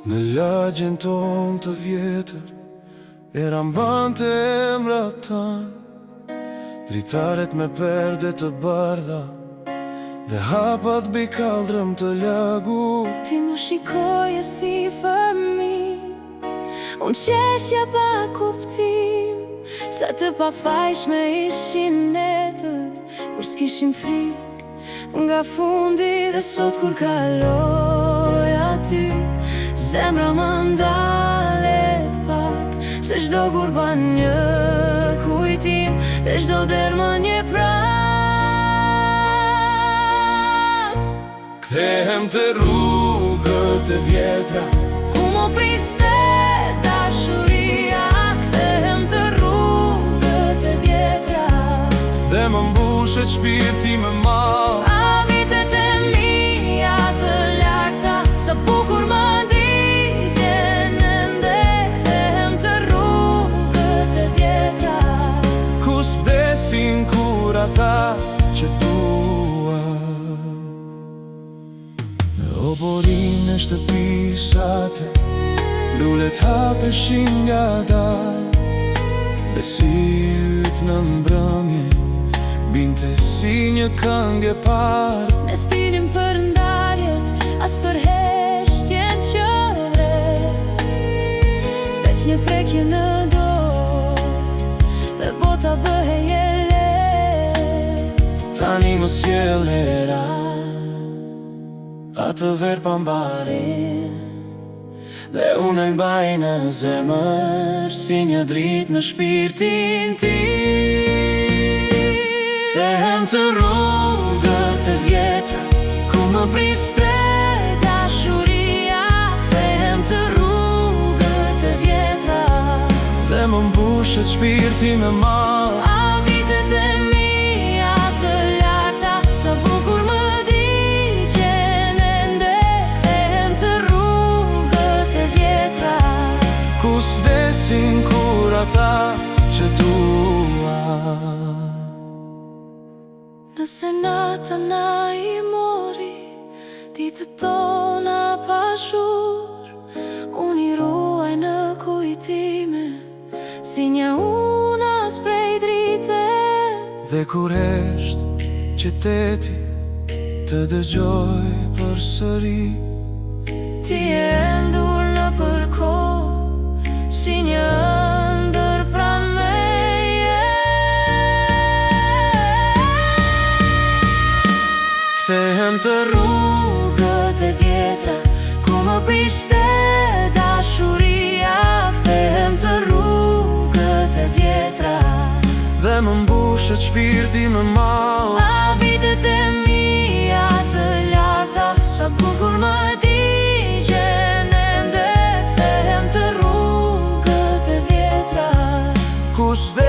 Në lagjen ton të vjetër era mbante emra tanë, dritaret me perde të bardha dhe hapat bi kaldrëm të lagut. Ti më shikoje si fëmi, unë qeshja pa kuptim, sa të pafajshme ishin netët kur s'kishim frik nga fundi. Dhe sot kur kaloj aty, zemra më ndalet pak, se çdo gurban një kujtim dhe çdo derë më një prak. Kthehem të rrugët e vjetra Ku më priste dashuria, kthehem të rrugët e vjetra dhe më mbushet shpirti me mal. A vitet e mia të larta, sa bukur më ndigjen ende. Kthehem të rrugët e vjetra Ku s'vdesin kur ata që dua. Në oborin e shtëpisate lulet hapeshin nga dal, dhe si yt në mbrëmje binte si një këngë e parë. Ne stinim për ndarjet, as për heshtjen që vre, veç një prekje në dorë dhe bota bëhej e lehtë. Tani më sjell era atë ver pa mbarin, dhe unë e mbaj në zemër si një dritë në shpirtin tim. Kthehem të rrugët e vjetra ku më priste dashuria, kthehem të rrugët e vjetra dhe më mbushet shpirti me mal. A vitet e mia të larta, sa bukur më ndigjen ende. Kthehem të rrugët e vjetra Ku s'vdesin kur ata që dua. Nëse nata na i mori ditët tona pa shur, unë i ruaj në kujtime si një unas prej drite. Dhe kur esht qyteti të dëgjoj për sëri, Ti e endur në përkohë si një ëndër pranë meje. kthehem të Rrugët e vjetra ku më priste dashuria, kthehem të rrugët e vjetra dhe më mbushet shpirti me mal. A vitet e mia të larta, sa bukur më ndigjen ende. Kthehem të rrugët e vjetra Ku s'vdesin